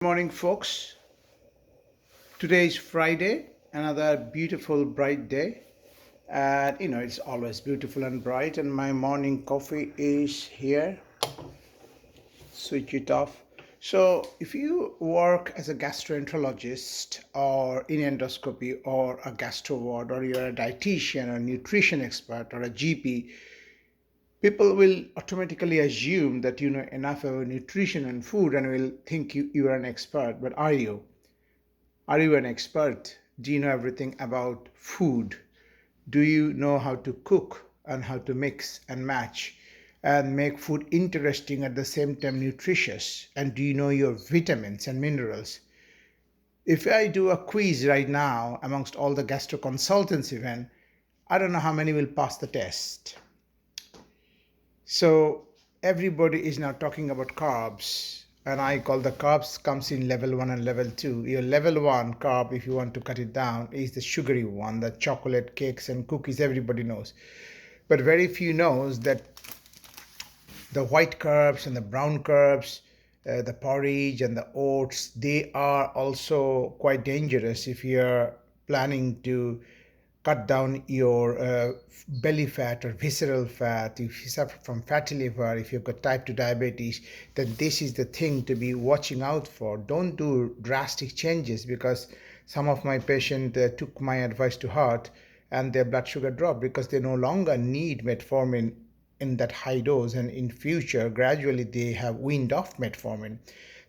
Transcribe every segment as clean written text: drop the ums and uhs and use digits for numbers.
Good morning, folks. Today is Friday, another beautiful, bright day. And it's always beautiful and bright. And my morning coffee is here. Switch it off. So, if you work as a gastroenterologist or in endoscopy or a gastro ward, or you're a dietitian or nutrition expert or a GP, people will automatically assume that you know enough about nutrition and food and will think you are an expert. But are you? Are you an expert? Do you know everything about food? Do you know how to cook and how to mix and match and make food interesting at the same time nutritious? And do you know your vitamins and minerals? If I do a quiz right now amongst all the gastro consultants even, I don't know how many will pass the test. So everybody is now talking about carbs, and I call the carbs comes in level 1 and level 2. Your level 1 carb, if you want to cut it down, is the sugary one, the chocolate, cakes and cookies, everybody knows. But very few knows that the white carbs and the brown carbs, the porridge and the oats, they are also quite dangerous if you're planning to cut down your belly fat or visceral fat. If you suffer from fatty liver, if you've got type 2 diabetes, then this is the thing to be watching out for. Don't do drastic changes, because some of my patients took my advice to heart and their blood sugar dropped because they no longer need metformin in that high dose, and in future gradually they have weaned off metformin.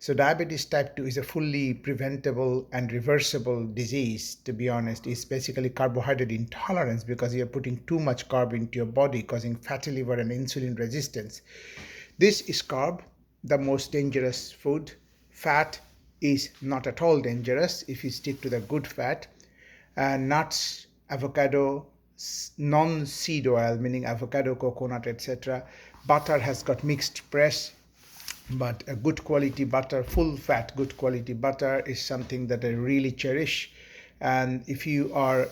So diabetes type 2 is a fully preventable and reversible disease. To be honest, it's basically carbohydrate intolerance, because you're putting too much carb into your body, causing fatty liver and insulin resistance. This is carb, the most dangerous food. Fat is not at all dangerous if you stick to the good fat. Nuts, avocado, non-seed oil, meaning avocado, coconut, etc. Butter has got mixed press, but a good quality butter, full fat, good quality butter is something that I really cherish. And if you are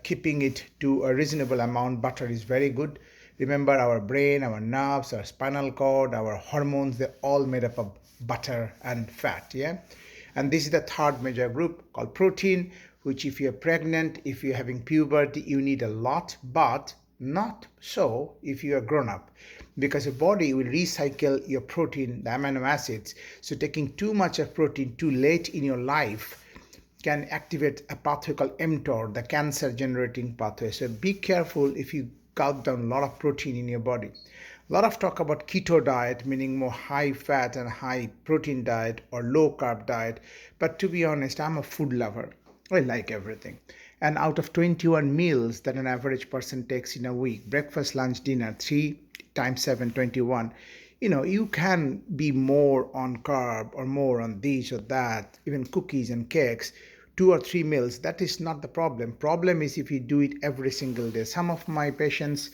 keeping it to a reasonable amount, butter is very good. Remember, our brain, our nerves, our spinal cord, our hormones, they're all made up of butter and fat. Yeah. And this is the third major group called protein, which if you're pregnant, if you're having puberty, you need a lot, but not so if you are grown up, because your body will recycle your protein, the amino acids. So taking too much of protein too late in your life can activate a pathway called mTOR, the cancer generating pathway. So be careful if you cut down a lot of protein in your body. A lot of talk about keto diet, meaning more high fat and high protein diet, or low carb diet. But to be honest, I'm a food lover. I like everything. And out of 21 meals that an average person takes in a week, breakfast, lunch, dinner, 3 times 7, 21, you can be more on carb or more on this or that, even cookies and cakes, 2 or 3 meals. That is not the problem. Problem is if you do it every single day. Some of my patients,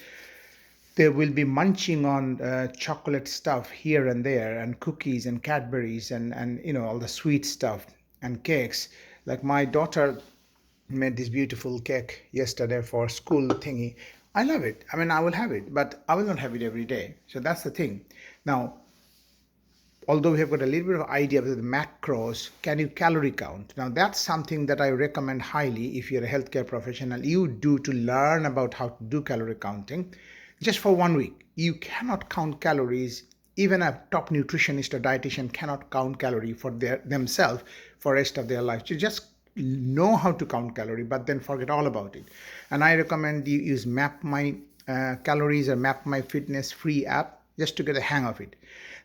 they will be munching on chocolate stuff here and there, and cookies and Cadbury's and all the sweet stuff and cakes. Like my daughter made this beautiful cake yesterday for school thingy. I love it. I mean, I will have it, but I will not have it every day. So that's the thing. Now, although we have got a little bit of idea of the macros, can you calorie count? Now, that's something that I recommend highly if you're a healthcare professional. You do to learn about how to do calorie counting just for 1 week. You cannot count calories. Even a top nutritionist or dietitian cannot count calorie for themselves for rest of their life. You just know how to count calorie, but then forget all about it. And I recommend you use Map My Calories or Map My Fitness free app just to get a hang of it.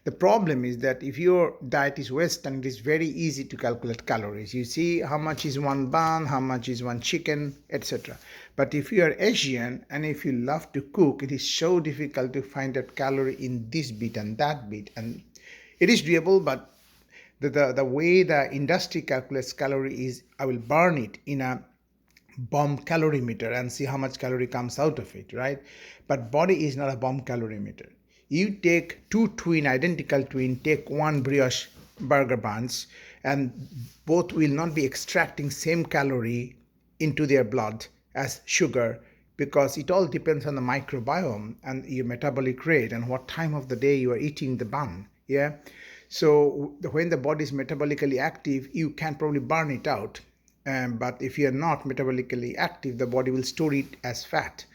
The problem is that if your diet is Western, it is very easy to calculate calories. You see how much is one bun, how much is one chicken, etc. But if you are Asian and if you love to cook, it is so difficult to find out calorie in this bit and that bit. And it is doable, but the way the industry calculates calorie is, I will burn it in a bomb calorimeter and see how much calorie comes out of it, right? But body is not a bomb calorimeter. You take two identical twin, take one brioche burger buns, and both will not be extracting same calorie into their blood as sugar, because it all depends on the microbiome and your metabolic rate and what time of the day you are eating the bun. Yeah. So when the body is metabolically active, you can probably burn it out. But if you are not metabolically active, the body will store it as fat.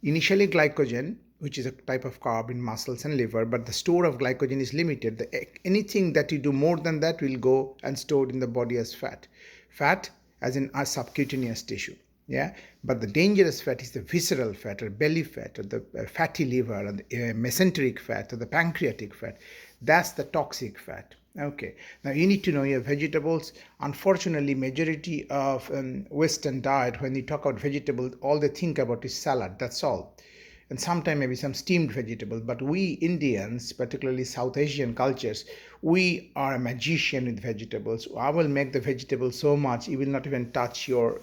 Initially glycogen, which is a type of carb in muscles and liver, but the store of glycogen is limited. Anything that you do more than that will go and stored in the body as fat. Fat as in a subcutaneous tissue. Yeah, but the dangerous fat is the visceral fat or belly fat or the fatty liver or the mesenteric fat or the pancreatic fat. That's the toxic fat. Okay, now you need to know your vegetables. Unfortunately, majority of Western diet, when you talk about vegetables, all they think about is salad. That's all, and sometimes maybe some steamed vegetables. But we Indians, particularly South Asian cultures, we are a magician with vegetables. I will make the vegetables so much you will not even touch your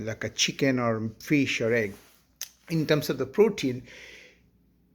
like a chicken or fish or egg. In terms of the protein,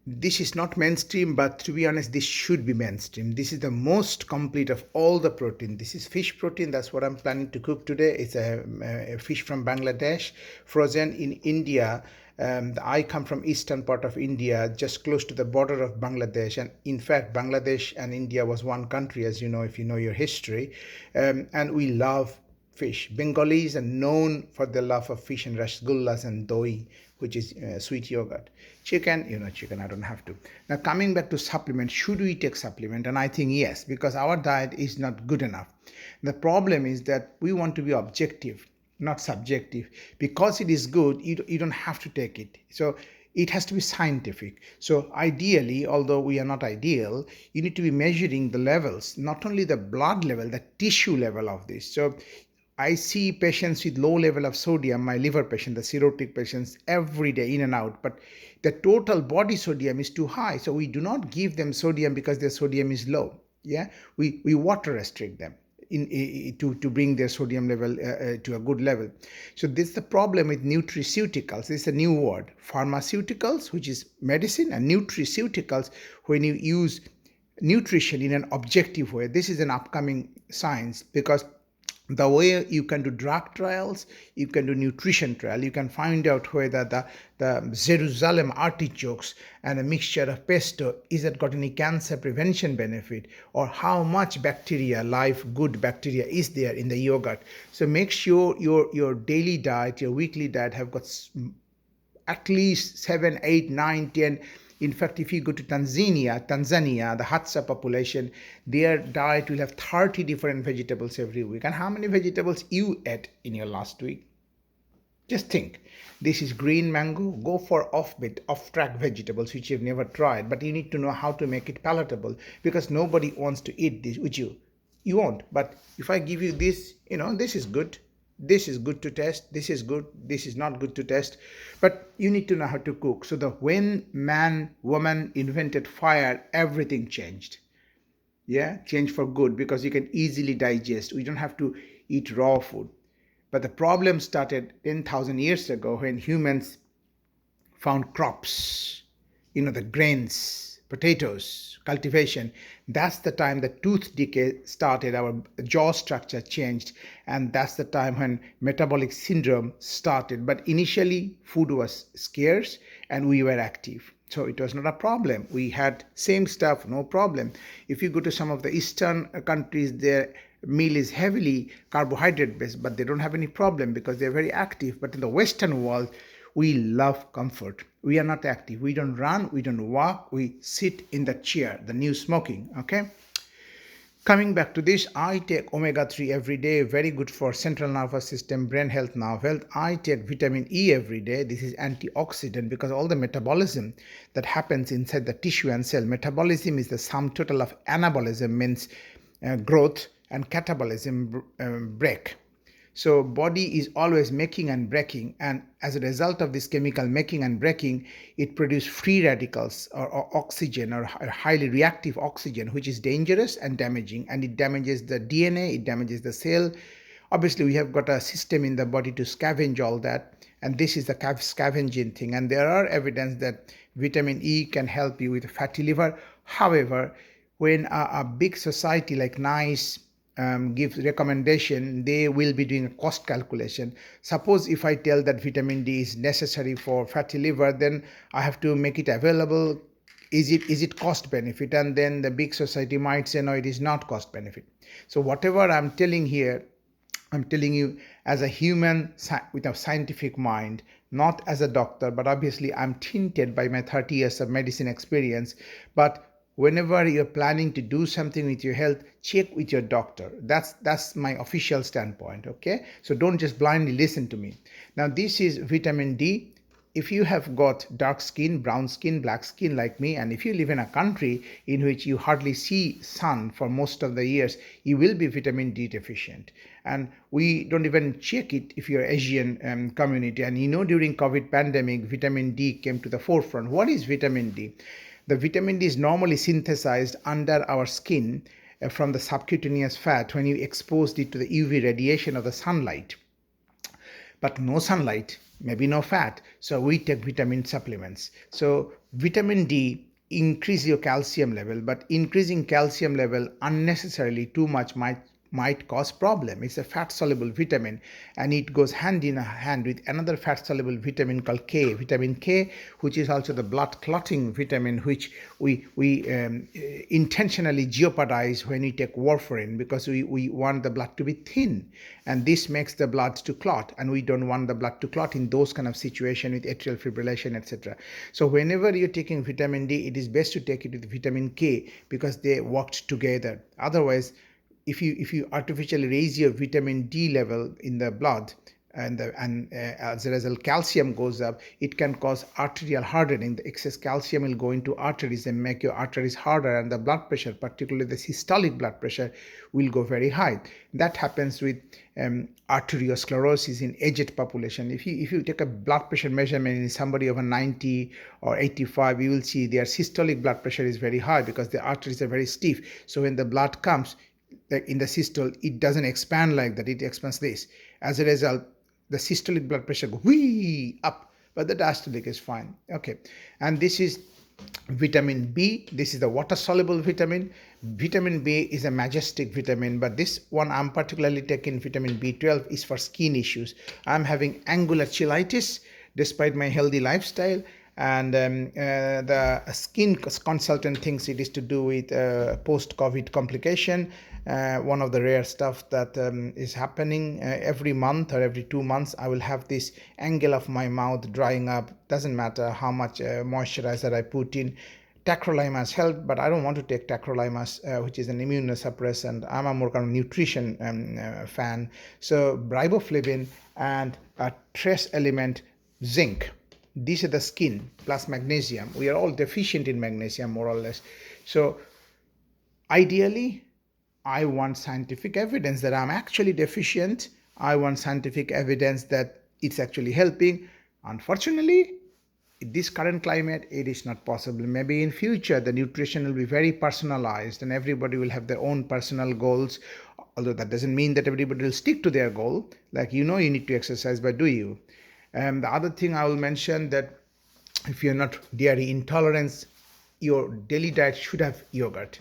this is not mainstream, but to be honest, this should be mainstream. This is the most complete of all the protein. This is fish protein. That's what I'm planning to cook today. It's a fish from Bangladesh, frozen in India. I come from eastern part of India, just close to the border of Bangladesh. And in fact, Bangladesh and India was one country, as you know, if you know your history. And we love fish. Bengalis are known for their love of fish and rasgullas and doi, which is sweet yogurt. Chicken, chicken, I don't have to. Now, coming back to supplement, should we take supplement? And I think yes, because our diet is not good enough. The problem is that we want to be objective, not subjective. Because it is good, you don't have to take it. So it has to be scientific. So ideally, although we are not ideal, you need to be measuring the levels, not only the blood level, the tissue level of this. So I see patients with low level of sodium, my liver patient, the cirrhotic patients, every day in and out, but the total body sodium is too high. So we do not give them sodium because their sodium is low. Yeah, we water restrict them to bring their sodium level to a good level. So this is the problem with nutraceuticals. This is a new word. Pharmaceuticals, which is medicine, and nutraceuticals, when you use nutrition in an objective way. This is an upcoming science, because the way you can do drug trials, you can do nutrition trial, you can find out whether the Jerusalem artichokes and a mixture of pesto, is it got any cancer prevention benefit, or how much bacteria, live good bacteria is there in the yogurt. So make sure your daily diet, your weekly diet have got at least 7, 8, 9, 10. In fact, if you go to Tanzania, the Hadza population, their diet will have 30 different vegetables every week. And how many vegetables you ate in your last week? Just think. This is green mango. Go for off-track vegetables, which you've never tried. But you need to know how to make it palatable, because nobody wants to eat this, would you? You won't. But if I give you this, this is good. This is good to test, this is good, this is not good to test, but you need to know how to cook. So when woman invented fire, everything changed. Yeah, changed for good, because you can easily digest. We don't have to eat raw food. But the problem started 10,000 years ago when humans found crops, the grains, potatoes, cultivation. That's the time the tooth decay started, our jaw structure changed, and that's the time when metabolic syndrome started. But initially, food was scarce and we were active. So it was not a problem. We had same stuff, no problem. If you go to some of the Eastern countries, their meal is heavily carbohydrate based, but they don't have any problem because they're very active. But in the Western world, we love comfort. We are not active. We don't run, we don't walk, we sit in the chair, the new smoking, okay? Coming back to this, I take omega-3 every day, very good for central nervous system, brain health, nerve health. I take vitamin E every day. This is antioxidant, because all the metabolism that happens inside the tissue and cell, metabolism is the sum total of anabolism, means growth, and catabolism, break. So body is always making and breaking, and as a result of this chemical making and breaking, it produces free radicals or oxygen, or highly reactive oxygen, which is dangerous and damaging, and it damages the DNA, it damages the cell. Obviously, we have got a system in the body to scavenge all that, and this is the scavenging thing. And there are evidence that vitamin E can help you with fatty liver. However, when a big society like NICE gives recommendation, they will be doing a cost calculation. Suppose if I tell that vitamin D is necessary for fatty liver, then I have to make it available, is it cost benefit? And then the big society might say no, it is not cost benefit. So whatever I'm telling here, I'm telling you as a human with a scientific mind, not as a doctor, but obviously I'm tinted by my 30 years of medicine experience. But whenever you're planning to do something with your health, check with your doctor. That's my official standpoint. Okay, so don't just blindly listen to me. Now this is vitamin D. If you have got dark skin, brown skin, black skin like me, and if you live in a country in which you hardly see sun for most of the years, you will be vitamin D deficient. And we don't even check it if you're Asian community. And during COVID pandemic, vitamin D came to the forefront. What is vitamin D? The vitamin D is normally synthesized under our skin from the subcutaneous fat when you exposed it to the UV radiation of the sunlight. But no sunlight, maybe no fat, so we take vitamin supplements. So vitamin D increase your calcium level, but increasing calcium level unnecessarily too much might cause problem. It's a fat soluble vitamin, and it goes hand in hand with another fat soluble vitamin called K, vitamin K, which is also the blood clotting vitamin, which we intentionally jeopardize when we take warfarin, because we want the blood to be thin, and this makes the blood to clot, and we don't want the blood to clot in those kind of situation with atrial fibrillation, etc. So whenever you're taking vitamin D, it is best to take it with vitamin K, because they worked together. Otherwise, if you artificially raise your vitamin D level in the blood, and as a result calcium goes up, it can cause arterial hardening. The excess calcium will go into arteries and make your arteries harder, and the blood pressure, particularly the systolic blood pressure, will go very high. That happens with arteriosclerosis in aged population. If you take a blood pressure measurement in somebody over 90 or 85, you will see their systolic blood pressure is very high, because the arteries are very stiff. So when the blood comes, like in the systole, it doesn't expand like that, it expands this. As a result, the systolic blood pressure goes whee up, but the diastolic is fine. Okay, and this is vitamin B. This is the water soluble vitamin. Vitamin B is a majestic vitamin, but this one I'm particularly taking, vitamin B12, is for skin issues. I'm having angular cheilitis despite my healthy lifestyle, and the skin consultant thinks it is to do with post-COVID complication. One of the rare stuff that is happening every month or every 2 months, I will have this angle of my mouth drying up. Doesn't matter how much moisturizer I put in. Tacrolimus helped, but I don't want to take tacrolimus, which is an immunosuppressant. I'm a more kind of nutrition fan. So riboflavin and a trace element, zinc. These are the skin plus magnesium. We are all deficient in magnesium, more or less. So ideally, I want scientific evidence that I'm actually deficient. I want scientific evidence that it's actually helping. Unfortunately, in this current climate, it is not possible. Maybe in future, the nutrition will be very personalized and everybody will have their own personal goals. Although that doesn't mean that everybody will stick to their goal. Like, you need to exercise, but do you? And the other thing I will mention, that if you're not dairy intolerant, your daily diet should have yogurt,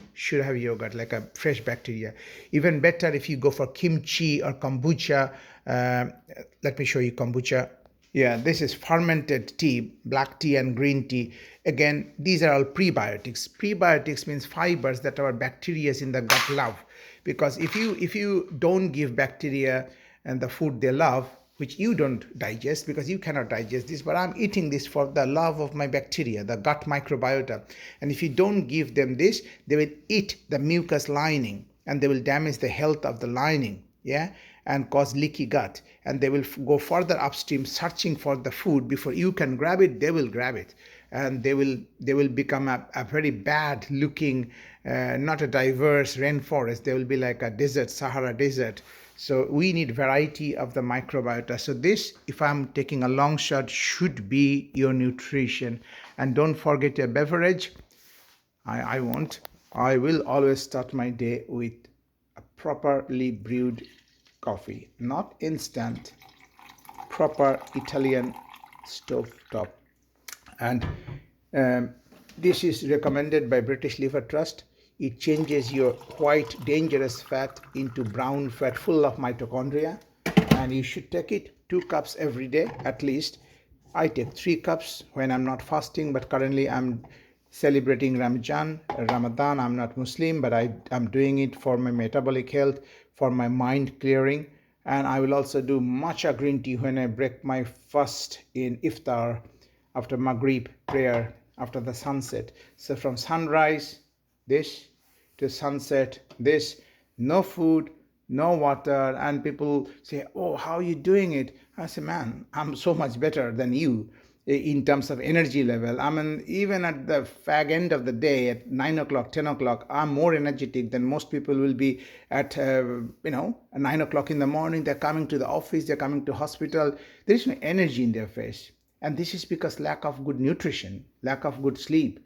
like a fresh bacteria. Even better if you go for kimchi or kombucha. Let me show you kombucha. Yeah, this is fermented tea, black tea and green tea. Again, these are all prebiotics. Prebiotics means fibers that our bacteria in the gut love. Because if you don't give bacteria and the food they love, which you don't digest because you cannot digest this, but I'm eating this for the love of my bacteria, the gut microbiota. And if you don't give them this, they will eat the mucus lining and they will damage the health of the lining, and cause leaky gut. And they will go further upstream searching for the food. Before you can grab it, they will grab it. And they will become a very bad looking, not a diverse rainforest. They will be like a desert, Sahara desert. So we need variety of the microbiota. So this, if I'm taking a long shot, should be your nutrition. And don't forget your beverage. I won't. I will always start my day with a properly brewed coffee. Not instant, proper Italian stovetop. And this is recommended by British Liver Trust. It changes your white dangerous fat into brown fat full of mitochondria, and you should take it 2 cups every day at least. I take 3 cups when I'm not fasting, but currently I'm celebrating Ramadan. I'm not Muslim, but I'm doing it for my metabolic health, for my mind clearing. And I will also do matcha green tea when I break my fast in iftar after Maghrib prayer, after the sunset. So from sunrise, this to sunset, this, no food, no water. And people say, oh, how are you doing it? I say, man, I'm so much better than you in terms of energy level. I mean, even at the fag end of the day at 9 o'clock, 10 o'clock, I'm more energetic than most people will be at, 9 o'clock in the morning. They're coming to the office, they're coming to hospital. There is no energy in their face. And this is because lack of good nutrition, lack of good sleep,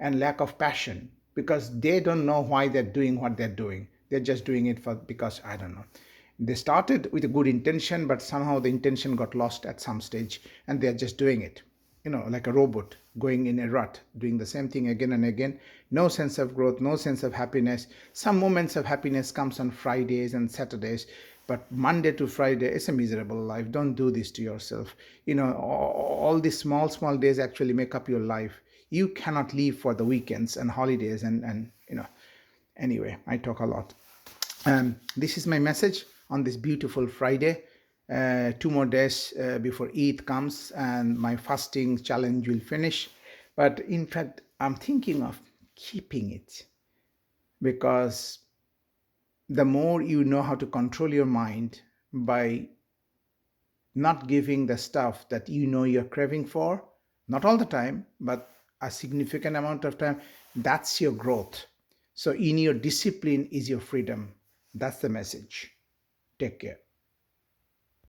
and lack of passion, because they don't know why they're doing what they're doing. They're just doing it for, because I don't know, they started with a good intention, but somehow the intention got lost at some stage, and they're just doing it, like a robot going in a rut, doing the same thing again and again. No sense of growth, no sense of happiness. Some moments of happiness comes on Fridays and Saturdays, but Monday to Friday is a miserable life. Don't do this to yourself. All these small days actually make up your life. You cannot leave for the weekends and holidays, and anyway, I talk a lot. This is my message on this beautiful Friday. 2 more days before Eid comes, and my fasting challenge will finish. But in fact, I'm thinking of keeping it, because the more you know how to control your mind by not giving the stuff that you're craving for, not all the time, but a significant amount of time, that's your growth. So in your discipline is your freedom. That's the message. Take care.